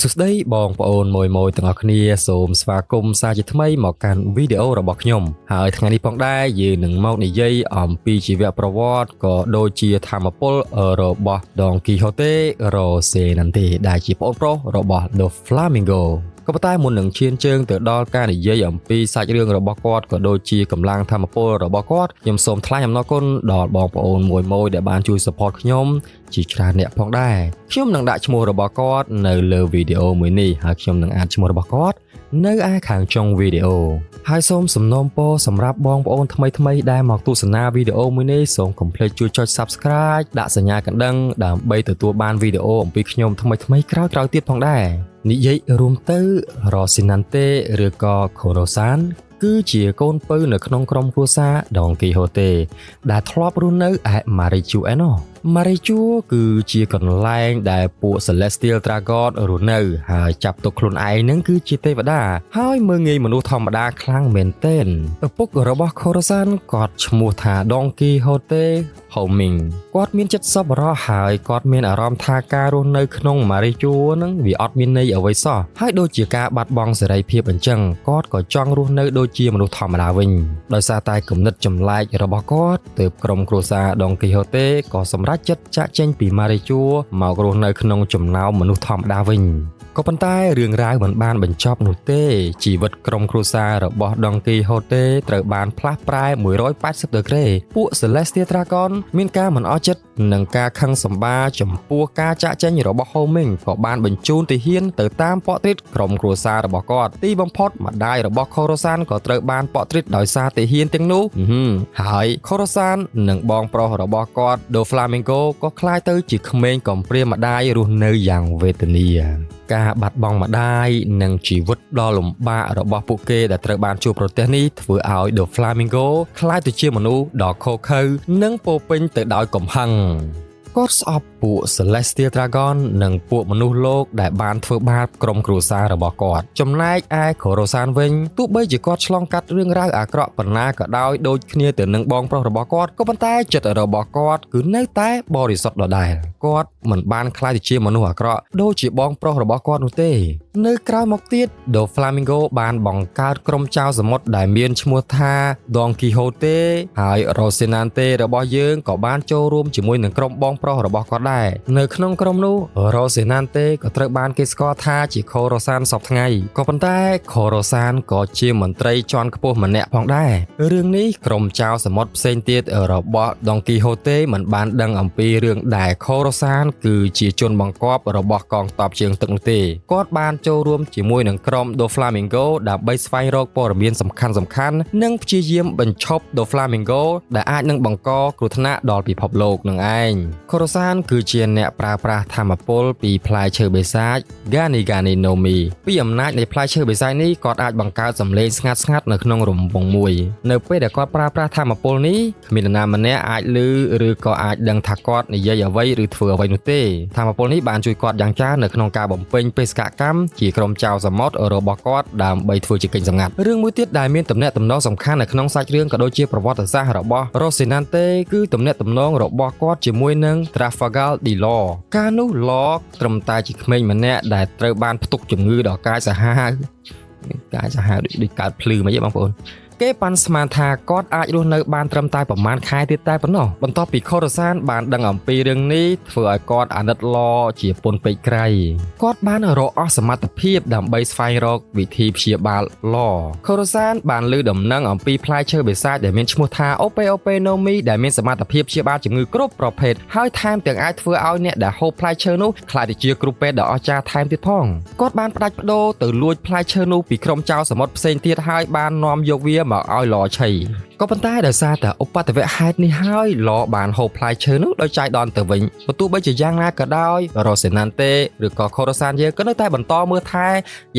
សួស្តីបងប្អូនមួយទាំងអស់គ្នាសូមស្វាគមន៍សាជាថ្មីមកកាន់វីដេអូរបស់ខ្ញុំហើយថ្ងៃនេះផងដែរយើងនឹងមកនិយាយអំពីជីវប្រវត្តិក៏ដូចជាធម្មពលរបស់ Don Quixote Rocinante ដែលជាប្អូនប្រុសរបស់ The Flamingo ក៏ប៉ុន្តែមុននឹងឈានជើងទៅដល់ការនិយាយអំពីសាច់រឿងរបស់គាត់ក៏ដូចជាកម្លាំងធម្មពលរបស់គាត់ខ្ញុំសូមថ្លែងអំណរគុណដល់បងប្អូនមួយដែលបានជួយ support ខ្ញុំជាច្រើនអ្នកផងដែរខ្ញុំនឹងដាក់ឈ្មោះរបស់គាត់នៅលើវីដេអូមួយនេះហើយខ្ញុំនឹងអានឈ្មោះរបស់គាត់នៅឯខាងចុងវីដេអូហើយសូមសំណូមពរសម្រាប់បងប្អូនថ្មីដែលមកទស្សនាវីដេអូមួយនេះសូមកុំភ្លេចជួយចុច Subscribe ដាក់សញ្ញាកណ្ដឹងដើម្បីទទួលបានវីដេអូអំពីខ្ញុំថ្មីក្រោយទៀតផងដែរនិយាយរួមទៅ Rocinante ឬក៏ Corozan គឺជាកូនពៅនៅក្នុងក្រុមគ្រួសារ Don Quixote ដែលធ្លាប់រស់នៅឯ Marichuelo Marichuelo គឺជាកន្លែងដែលពួក Celestial Dragon រស់នៅហើយចាប់ទុកខ្លួនឯងនឹងគឺជាទេវតាហើយមើងងាយមនុស្សធម្មតាខ្លាំងមែនទែនឪពុករបស់ Corozan គាត់ឈ្មោះថា Don Quixote Homing គាត់មានចិត្តសប្បុរសហើយគាត់មានអារម្មណ៍ថាការរស់នៅក្នុង Marichuelo នឹងវាអត់មានន័យអ្វីសោះហើយដូចជាការបាត់បង់សេរីភាពអញ្ចឹងគាត់ក៏ចង់រស់នៅដូចជាមនុស្សធម្មតាវិញដោយសារតែគំនិតចម្លែករបស់គាត់ទើបក្រុមគ្រួសារ Don Quixote ក៏សម្រេចចិត្តចាក់ចេញពី Marichuelo មករស់នៅក្នុងចំណោមមនុស្សធម្មតាវិញក៏ប៉ុន្តែរឿងរ៉ាវមិនបានបញ្ចប់នោះទេជីវិតក្រុមគ្រួសាររបស់ Don Quixote ត្រូវបានផ្លាស់ប្រែ180ដឺក្រេពួក Celestial Dragon មានការមិនអស់ចិត្តនិងការខឹងសម្បារចំពោះការចាក់ចេញរបស់ Homing ក៏បានបញ្ជូនទាហានទៅតាមប៉ត្រីតក្រុមគ្រួសាររបស់គាត់ទីបំផុតម្ដាយរបស់ Corozan ក៏ត្រូវបានប៉ត្រីតដោយសារទាហានទាំងនោះហើយ Corozan និងបងប្រុសរបស់គាត់ The Flamingo ក៏ក្លាយទៅជាក្មេងកំព្រាម្ដាយរស់នៅយ៉ាងវេទនាការបាត់បង់ម្ដាយនិងជីវិតដ៏លំបាករបស់ពួកគេដែលត្រូវបានជួបប្រទះនេះធ្វើឲ្យ The Flamingo ក្លាយទៅជាមនុស្សដ៏ឃោរឃៅនិងពោពេញទៅដោយកំហឹងគាត់ស្អប់ពួក Celestial Dragon និងពួកមនុស្សលោកដែលបានធ្វើបាបក្រុមគ្រួសាររបស់គាត់ចំណែកឯ Corozan វិញទោះបីជាគាត់ឆ្លងកាត់រឿងរ៉ាវអាក្រក់ប៉ុណ្ណាក៏ដោយដូចគ្នាទៅនឹងបងប្រុសរបស់គាត់ក៏ប៉ុន្តែចិត្តរបស់គាត់គឺនៅតែបរិសុទ្ធដដែលគាត់មិនបានក្លាយទៅជាមនុស្សអាក្រក់ដូចជាបងប្រុសរបស់គាត់នោះទេនៅក្រោយមកទៀត The Flamingo បានបង្កើតក្រុមចៅសមុទ្រដែលមានឈ្មោះថា Don Quixote ហើយ Rocinante របស់យើងក៏បានចូលរួមជាមួយនឹងក្រុមបងប្រុសរបស់គាត់ដែរនៅក្នុងក្រុមនោះ Rocinante ក៏ត្រូវបានគេស្គាល់ថាជា Corozan សពថ្ងៃក៏ប៉ុន្តែ Corozan ក៏ជាមន្ត្រីជាន់ខ្ពស់ម្នាក់ផងដែររឿងនេះក្រុមចៅសមុទ្រផ្សេងទៀតរបស់ Don Quixote មិនបានដឹងអំពីរឿងដែល Corozan គឺជាជនបង្គាប់របស់កងទ័ពជើងទឹកនោះទេគាត់បានចូលរួមជាមួយនឹងក្រុម The Flamingo ដើម្បីស្វែងរកព័ត៌មានសំខាន់និងព្យាយាមបញ្ឈប់ The Flamingo ដែលអាចនឹងបង្កគ្រោះថ្នាក់ដល់ពិភពលោកនឹងឯង Corozan គឺជាអ្នកប្រើប្រាស់ធម្មពលពីផ្លែឈើបិសាច Ganigani no Mi ពីអំណាចនៃផ្លែឈើបិសាចនេះគាត់អាចបង្កើតសំឡេងស្ងាត់នៅក្នុងរង្វង់មួយនៅពេលដែលគាត់ប្រើប្រាស់ធម្មពលនេះគ្មាននរណាម្នាក់អាចឮឬក៏អាចដឹងថាគាត់និយាយអ្វីឬធ្វើអ្វីនោះទេធម្មពលនេះបានជួយគាត់យ៉ាងច្រើននៅក្នុងការបំពេញបេសកកម្មជាក្រុមចៅសមុទ្ររបស់គាត់ដើម្បីធ្វើជាកិច្ចសម្ងាត់រឿងមួយទៀតដែលមានទំនាក់ទំនងសំខាន់នៅក្នុងសាច់រឿងក៏ដូចជាប្រវត្តិសាស្ត្ររបស់ Rocinante គឺទំនាក់ទំនងរបស់គាត់ជាមួយនឹង Trafalgar de Law កាលនោះ Law ត្រឹមតែជាក្មេងម្នាក់ដែលត្រូវបានផ្ទុកជំងឺដល់កាយសាហាវដូចកើតភ្លឺមកទេបងប្អូនគេប៉ាន់ស្មានថាគាត់អាចរស់នៅបានត្រឹមតែប្រហែលខែទៀតតែប៉ុណ្ណោះបន្ទាប់ពី Corozan បានដឹងអំពីរឿងនេះធ្វើឲ្យគាត់អាណិត Law ជាពន់ពេកក្រៃគាត់បានរកអស់សមត្ថភាពដើម្បីស្វែងរកវិធីព្យាបាល Law Corozan បានលើដំណឹងអំពីផ្លែឈើបិសាចដែលមានឈ្មោះថា Ope no Mi ដែលមានសមត្ថភាពព្យាបាលជំងឺគ្រប់ប្រភេទហើយថែមទាំងអាចធ្វើឲ្យអ្នកដែលហូបផ្លែឈើនោះក្លាយទៅជាគ្រូពេទ្យដ៏អស្ចារ្យថែមទៀតផងគាត់បានផ្ដាច់ប្ដូរទៅលួចផ្លែឈើនោះពីក្រុមចៅសមុទ្រផ្សេងទៀតហើយបាននាំយកវាមកឲ្យ Law ឆីក៏ប៉ុន្តែដោយសារតែឧបទ្ទវហេតុនេះហើយ Law បានហូបផ្លែឈើនោះដោយចៃដន្យទៅវិញបើទោះបីជាយ៉ាងណាក៏ដោយ Rocinante ឬក៏ Corozan យើងក៏នៅតែបន្តមើលថែ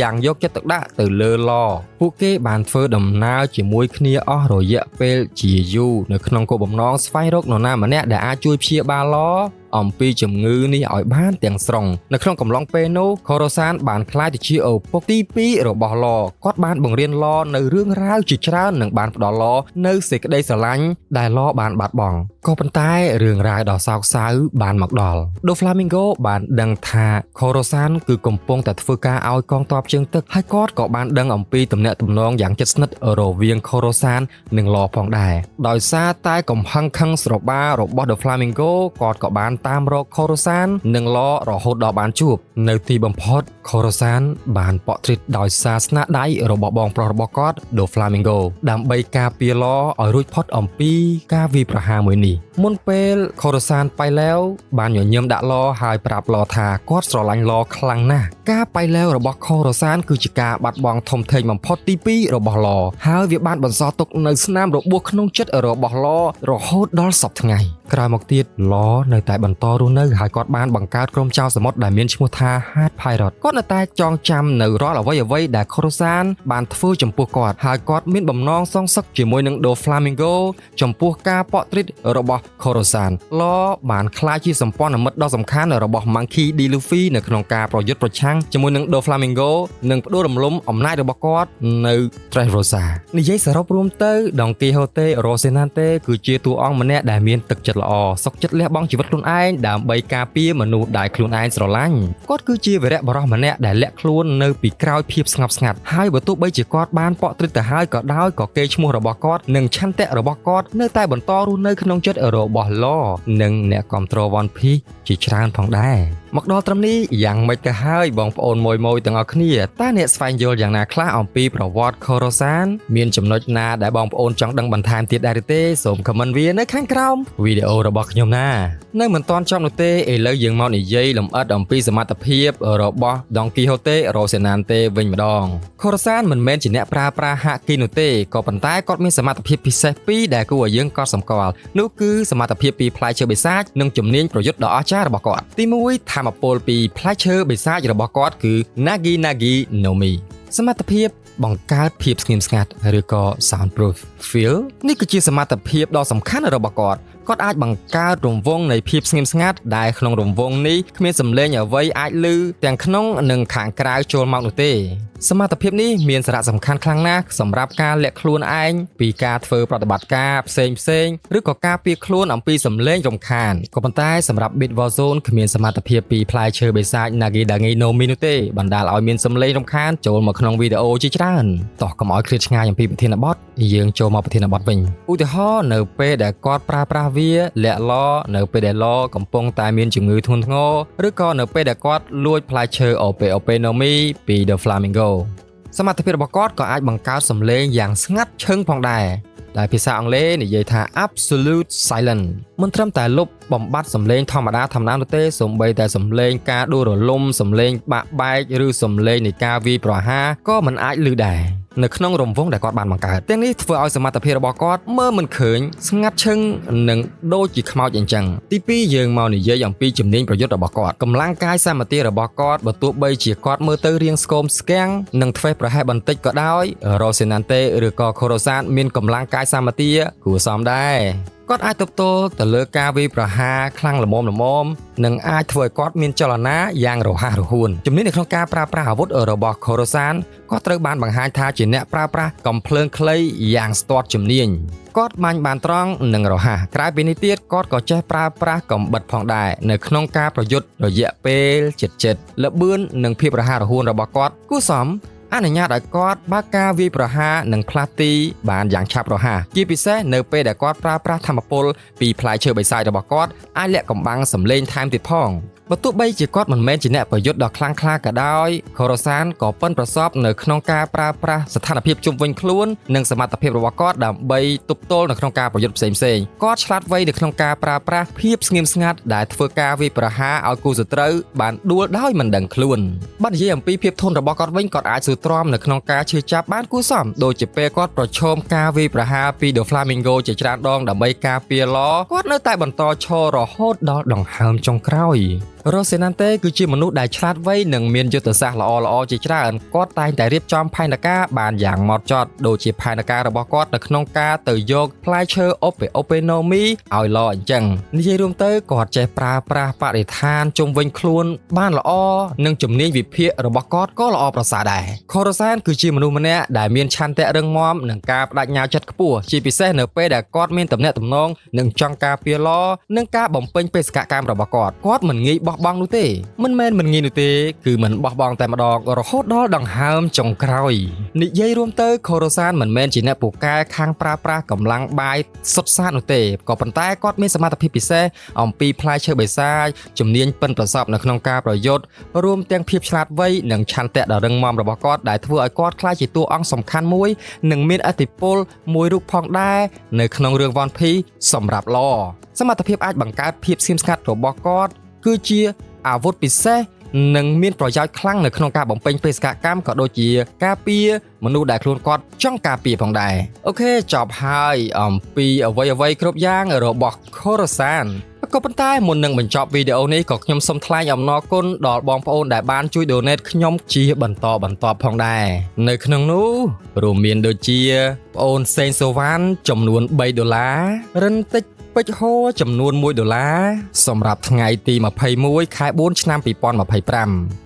យ៉ាងយកចិត្តទុកដាក់ទៅលើ Law ពួកគេបានធ្វើដំណើរជាមួយគ្នាអស់រយៈពេលជាយូរនៅក្នុងគោលបំណងស្វែងរកនរណាម្នាក់ដែលអាចជួយព្យាបាល Law អំពីជំងឺនេះឲ្យបានទាំងស្រុងនៅក្នុងកំឡុងពេលនោះខូរ៉ូសានបានក្លាយទៅជាឪពុកទី2របស់ឡគាត់បានបង្រៀនឡនៅរឿងរ៉ាវជាច្រើននិងបានផ្ដល់ឡនៅសេចក្តីស្រឡាញ់ដែលឡបានបាត់បង់ក៏ប៉ុន្តែរឿងរ៉ាវដ៏សោកសៅបានមកដល់ដូហ្វ្លាមីងហ្គោបានដឹងថាខូរ៉ូសានគឺកំពុងតែធ្វើការឲ្យកងទ័ពជើងទឹកហើយគាត់ក៏បានដឹងអំពីទំនាក់ទំនងយ៉ាងជិតស្និទ្ធរវាងខូរ៉ូសាននិងឡផងដែរដោយសារតែកំហឹងខឹងស្របារបស់ដូហ្វ្លាមីងហ្គោគាត់ក៏បានតាមរកខូរ៉ូសាននិងឡរហូតដល់បានជួបនៅទីបំផុតខូរ៉ូសានបានប៉ក់ទ្រីតដោយសារស្នាដៃរបស់បងប្រុសរបស់គាត់ដូហ្វ្លាមីងហ្គោដើម្បីការពារឡឲ្យរួចផុតអំពីការវាយប្រហារមួយនេះមុនពេលខូរ៉ូសានបៃឡែវបានញញឹមដាក់ឡហើយប្រាប់ឡថាគាត់ស្រឡាញ់ឡខ្លាំងណាស់ការបៃឡែវរបស់ខូរ៉ូសានគឺជាការបាត់បង់ធំធេងបំផុតទី2របស់ឡហើយវាបានបន្សល់ទុកនៅស្នាមរបួសក្នុងចិត្តរបស់ឡរហូតដល់សពថ្ងៃក្រោយមកទៀតឡនៅតែបន្តរស់នៅហើយគាត់បានបង្កើតក្រុមចៅសមុទ្រដែលមានឈ្មោះថា Hard Pirate គាត់នៅតែចងចាំនៅរាល់អ្វីដែលខូរ៉ូសានបានធ្វើចំពោះគាត់ហើយគាត់មានបំណងសងសឹកជាមួយនឹងដូហ្វ្លាមីងហ្គោចំពោះការប៉ក់ទ្រីតរបស់ខូរ៉ូសានឡបានក្លាយជាសម្ព័ន្ធមិត្តដ៏សំខាន់របស់ Monkey D. Luffy នៅក្នុងការប្រយុទ្ធប្រឆាំងជាមួយនឹងដូហ្វ្លាមីងហ្គោនិងផ្ដួលរំលំអំណាចរបស់គាត់នៅ Dressrosa និយាយសរុបរួមទៅដុងគីហូតេរ៉ូសេណានតេគឺជាតួអង្គម្នាក់ដែលមានទឹកចិត្តល្អសុខចិត្តលះបង់ជីវិតខ្លួនឯងដើម្បីការពារមនុស្សដែលខ្លួនឯងស្រឡាញ់គាត់គឺជាវីរៈបុរសម្នាក់ដែលលាក់ខ្លួននៅពីក្រោយភាពស្ងប់ស្ងាត់ហើយបើទោះបីជាគាត់បានប៉ក់ទ្រីតទៅហើយក៏ដោយក៏កេរ្តិ៍ឈ្មោះរបស់គាត់និងឆន្ទៈរបស់គាត់នៅតែបន្តរស់នៅក្នុងចិត្តរបស់ឡនិងអ្នកគាំទ្រ One Piece ជាច្រើនផងដែរមកដល់ត្រឹមនេះយ៉ាងម៉េចទៅហើយបងប្អូនមួយទាំងអស់គ្នាតើអ្នកស្វែងយល់យ៉ាងណាខ្លះអំពីប្រវត្តិខូរ៉ូសានមានចំណុចណាដែលបងប្អូនចង់ដឹងបន្ថែមទៀតដែរទេសូម comment វានៅខាងក្រោមវីដេអូរបស់ខ្ញុំណានៅមិនទាន់ចប់នោះទេឥឡូវយើងមកនិយាយលម្អិតអំពីសមត្ថភាពរបស់ដុងគីហូតេរ៉ូសេណានតេវិញម្ដងខូរ៉ូសានមិនមែនជាអ្នកប្រើប្រាស់ហាគីនោះទេក៏ប៉ុន្តែគាត់មានសមត្ថភាពពិសេសពីរដែលគួរឲ្យយើងកត់សម្គាល់នោះគឺសមត្ថភាពពីផ្លែឈើបិសាចនិងជំនាញប្រយុទ្ធដ៏អស្ចារ្យរបស់គាត់ទី1ថាមពលពីផ្លែឈើបិសាចរបស់គាត់គឺ Nagi Nagi no Mi សមត្ថភាពបង្កើតភាពស្ងៀមស្ងាត់ឬក៏ soundproof feel នេះគឺជាសមត្ថភាពដ៏សំខាន់របស់គាត់អាចបង្កើតរង្វង់នៃភាពស្ងៀមស្ងាត់ដែលក្នុងរង្វង់នេះគ្មានសំឡេងអ្វីអាចឮទាំងក្នុងនិងខាងក្រៅចូលមកនោះទេសមត្ថភាពនេះមានសារៈសំខាន់ខ្លាំងណាស់សម្រាប់ការលាក់ខ្លួនឯងពីការធ្វើប្រតិបត្តិការផ្សេងឬក៏ការពារខ្លួនអំពីសំឡេងរំខានក៏ប៉ុន្តែសម្រាប់ Beat War Zone គ្មានសមត្ថភាពពីផ្លែឈើបិសាច Nagi Nagi no Mi នោះទេបណ្ដាលឲ្យមានសំឡេងរំខានចូលមកក្នុងវីដេអូជាច្រើនតោះកុំឲ្យឃ្លាតឆ្ងាយអំពីប្រធានបទយើងចូលមកប្រធានបទវិញឧទាហរណ៍នៅពេលដែលគាត់ប្រើប្រាស់វាលាក់ឡនៅពេលដែលឡកំពុងតែមានជំងឺធ្ងន់ធ្ងរឬក៏នៅពេលដែលគាត់លួចផ្លែឈើ OP no Mi ពី The Flamingo សមត្ថភាពរបស់គាត់ក៏អាចបង្កើតសំឡេងយ៉ាងស្ងាត់ឈឹងផងដែរដែលភាសាអង់គ្លេសនិយាយថា absolute silence មិនត្រឹមតែលុបបំបត្តិសំឡេងធម្មតានោះទេសូម្បីតែសំឡេងការដួលរលំសំឡេងបាក់បែកឬសំឡេងនៃការវាយប្រហារក៏មិនអាចឮដែរនៅក្នុងរង្វង់ដែលគាត់បានបង្កើតទាំងនេះធ្វើឲ្យសមត្ថភាពរបស់គាត់មើលមិនឃើញស្ងាត់ឈឹងនិងដូចជាខ្មោចអញ្ចឹងទី2យើងមកនិយាយអំពីជំនាញប្រយុទ្ធរបស់គាត់កម្លាំងកាយសម្បទារបស់គាត់បើទោះបីជាគាត់មើលទៅរាងស្គមស្គាំងនិងធ្វេសប្រហែសបន្តិចក៏ដោយរ៉ូសេណានតេឬក៏ខូរ៉ូសានមានកម្លាំងកាយសម្បទាគួរសមដែរគាត់អាចទប់ទល់ទៅលើការវាយប្រហារខ្លាំងល្មមនិងអាចធ្វើឲ្យគាត់មានចលនាយ៉ាងរហ័សរហួនជំនាញនៅក្នុងការប្រើប្រាស់អាវុធរបស់ខូរ៉ូសានគាត់ត្រូវបានបង្ហាញថាជាអ្នកប្រើប្រាស់កំភ្លើងខ្លីយ៉ាងស្ទាត់ជំនាញគាត់បាញ់បានត្រង់និងរហ័សក្រៅពីនេះទៀតគាត់ក៏ចេះប្រើប្រាស់កំបិតផងដែរនៅក្នុងការប្រយុទ្ធរយៈពេលជិតល្បឿននិងភាពរហ័សរហួនរបស់គាត់គួរសមអនុញ្ញាតឲ្យគាត់បើកការវាយប្រហារនិងផ្លាស់ទីបានយ៉ាងឆាប់រហ័សជាពិសេសនៅពេលដែលគាត់ប្រើប្រាស់ថាមពលពីផ្លែឈើបិសាចរបស់គាត់អាចលាក់កំបាំងសម្លេងថែមទៀតផងបើទោះបីជាគាត់មិនមែនជាអ្នកប្រយុទ្ធដ៏ខ្លាំងក្លាក៏ដោយខូរ៉ូសានក៏ប៉ិនប្រសប់នៅក្នុងការប្រើប្រាស់ស្ថានភាពជុំវិញខ្លួននិងសមត្ថភាពរបស់គាត់ដើម្បីទប់ទល់នៅក្នុងការប្រយុទ្ធផ្សេងគាត់ឆ្លាតវៃនៅក្នុងការប្រើប្រាស់ភាពស្ងៀមស្ងាត់ដែលធ្វើការវាយប្រហារឲ្យគូសត្រូវបានដួលដោយមិនដឹងខ្លួនបើនិយាយអំពីភាពធន់របស់គាត់វិញគាត់អាចស៊ូទ្រាំនៅក្នុងការឈឺចាប់បានគួរសមដូចជាពេលគាត់ប្រឈមការវាយប្រហារពី The Flamingo ជាច្រើនដងដើម្បីការពារឡគាត់នៅតែបន្តឈររហូតដល់ដង្ហើមចុងក្រោយ រ៉ូសេណាន់តេគឺជាមនុស្សដែលឆ្លាតវៃនិងមានយុទ្ធសាស្ត្រល្អៗជាច្រើនគាត់តែងតែរៀបចំផែនការបានយ៉ាងម៉ត់ចត់ដូចជាផែនការរបស់គាត់នៅក្នុងការទៅយកផ្លែឈើអូពេណូមីឲ្យល្អអញ្ចឹងនិយាយរួមទៅគាត់ចេះប្រើប្រាស់បរិស្ថានជុំវិញខ្លួនបានល្អនិងជំនាញវិភាគរបស់គាត់ក៏ល្អប្រសើរដែរខូរ៉ូសានគឺជាមនុស្សម្នាក់ដែលមានឆន្ទៈរឹងមាំនិងការបដិញ្ញាចិត្តខ្ពស់ជាពិសេសនៅពេលដែលគាត់មានទំនាក់ទំនងនិងចង់ការពារល្អនិងការបំពេញបេសកកម្មរបស់គាត់មិនងាយបោះបង់នោះទេមិនមែនមិនងាយនោះទេគឺមិនបោះបង់តែម្ដងរហូតដល់ដង្ហើមចុងក្រោយនិយាយរួមទៅខូរ៉ូសានមិនមែនជាអ្នកពូកែខាងប្រើប្រាស់កម្លាំងបាយសុទ្ធសាធនោះទេក៏ប៉ុន្តែគាត់មានសមត្ថភាពពិសេសអំពីផ្លែឈើបិសាចជំនាញប៉ិនប្រសប់នៅក្នុងការប្រយុទ្ធរួមទាំងភាពឆ្លាតវៃនិងឆន្ទៈដ៏រឹងមាំរបស់គាត់ដែលធ្វើឲ្យគាត់ក្លាយជាតួអង្គសំខាន់មួយនិងមានឥទ្ធិពលមួយរូបផងដែរនៅក្នុងរឿង One Piece សម្រាប់ឡសមត្ថភាពអាចបង្កើតភាពស្ងៀមស្ងាត់របស់គាត់គឺជាអាវុធពិសេសនិងមានប្រយោជន៍ខ្លាំងនៅក្នុងការបំពេញបេសកកម្មក៏ដូចជាការពារមនុស្សដែលខ្លួនគាត់ចង់ការពារផងដែរអូខេចប់ហើយអំពីអ្វីគ្រប់យ៉ាងរបស់ខូរ៉ូសានក៏ប៉ុន្តែមុននឹងបញ្ចប់វីដេអូនេះក៏ខ្ញុំសូមថ្លែងអំណរគុណដល់បងប្អូនដែលបានជួយ donate ខ្ញុំជាបន្តបន្ទាប់ផងដែរនៅក្នុងនោះរួមមានដូចជាបងអូនសេងសូវ៉ាន់ចំនួន$3រិនតិចពេជ្រហូចំនួន$1សម្រាប់ថ្ងៃទី21ខែ4ឆ្នាំ2025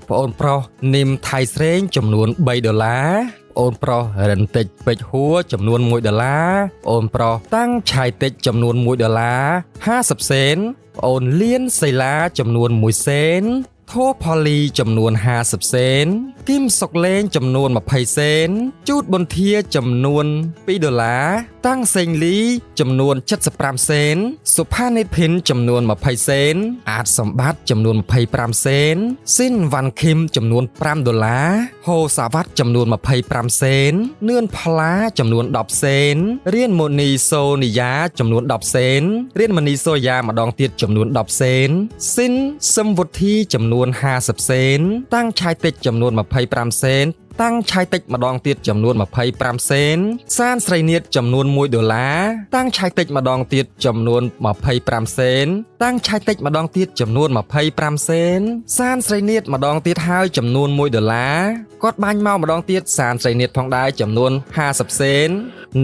បងអូនប្រុសនីមថៃស្រេងចំនួន$3អូនប្រុសរិនតិចពេជ្រហួរចំនួន$1អូនប្រុសតាំងឆាយតិចចំនួន$1 50 សេនអូនលៀនសីឡាចំនួន1សេនធូផូលីចំនួន50 សេនគីមសុកលេងចំនួន20 សេនជូតប៊ុនធាចំនួន$2តាំងសេងលីចំនួន75 សេនសុផានេតភិនចំនួន20 សេនអាតសម្បត្តិចំនួន25 សេនស៊ីនវ៉ាន់ឃីមចំនួន$5ហូសាវ៉ាត់ចំនួន25 សេននឿនផ្លាចំនួន10 សេនរៀនម៉ូនីសូនីយ៉ាចំនួន10 សេនរៀនម៉ូនីសូយ៉ាម្ដងទៀតចំនួន10 សេនស៊ីនសឹមវុធីចំនួន50 សេនតាំងឆាយតិចចំនួន25 សេនតាំងឆាយតិចម្ដងទៀតចំនួន25 សេនសានស្រីនៀតចំនួន$1តាំងឆាយតិចម្ដងទៀតចំនួន25 សេនតាំងឆាយតិចម្ដងទៀតចំនួន25 សេនសានស្រីនៀតម្ដងទៀតហើយចំនួន$1គាត់បាញ់មកម្ដងទៀតសានស្រីនៀតផងដែរចំនួន50 សេន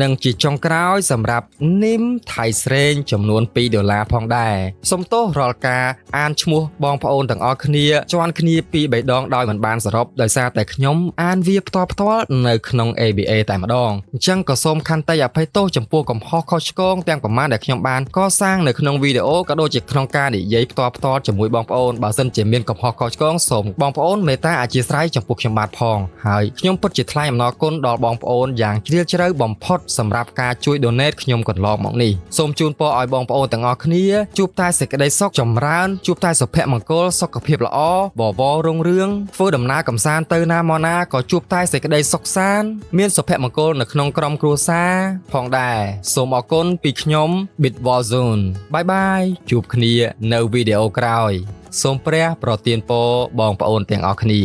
និងជាចុងក្រោយសម្រាប់នីមថៃស្រេងចំនួន$2ផងដែរសូមទោសរាល់ការអានឈ្មោះបងប្អូនទាំងអស់គ្នាជាន់គ្នា2-3ដងដោយមិនបានសរុបដោយសារតែខ្ញុំអានវាផ្ទាល់នៅក្នុង ABA តែម្ដងអញ្ចឹងក៏សូមខន្តីអភ័យទោសចំពោះកំហុសខុសឆ្គងទាំងប្រមាណដែលខ្ញុំបានកសាងនៅក្នុងវីដេអូក៏ដូចជាក្នុងការនិយាយផ្ទាល់ជាមួយបងប្អូនបើសិនជាមានកំហុសខុសឆ្គងសូមបងប្អូនមេត្តាអធ្យាស្រ័យចំពោះខ្ញុំបាទផងហើយខ្ញុំពិតជាថ្លែងអំណរគុណដល់បងប្អូនយ៉ាងជ្រាលជ្រៅបំផុតសម្រាប់ការជួយ donate ខ្ញុំកន្លងមកនេះសូមជូនពរឲ្យបងប្អូនទាំងអស់គ្នាជួបតែសេចក្តីសុខចម្រើនជួបតែសុភមង្គលសុខភាពល្អបវររុងរឿងធ្វើដំណើរកំសាន្តទៅណាមកណាក៏ជួបតែសេចក្តីសុខសាន្តមានសុភមង្គលនៅក្នុងក្រុមគ្រួសារផងដែរសូមអរគុណពីខ្ញុំ Bitwazone បាយបាយជួបគ្នានៅវីដេអូក្រោយសូមព្រះប្រទានពរបងប្អូនទាំងអស់គ្នា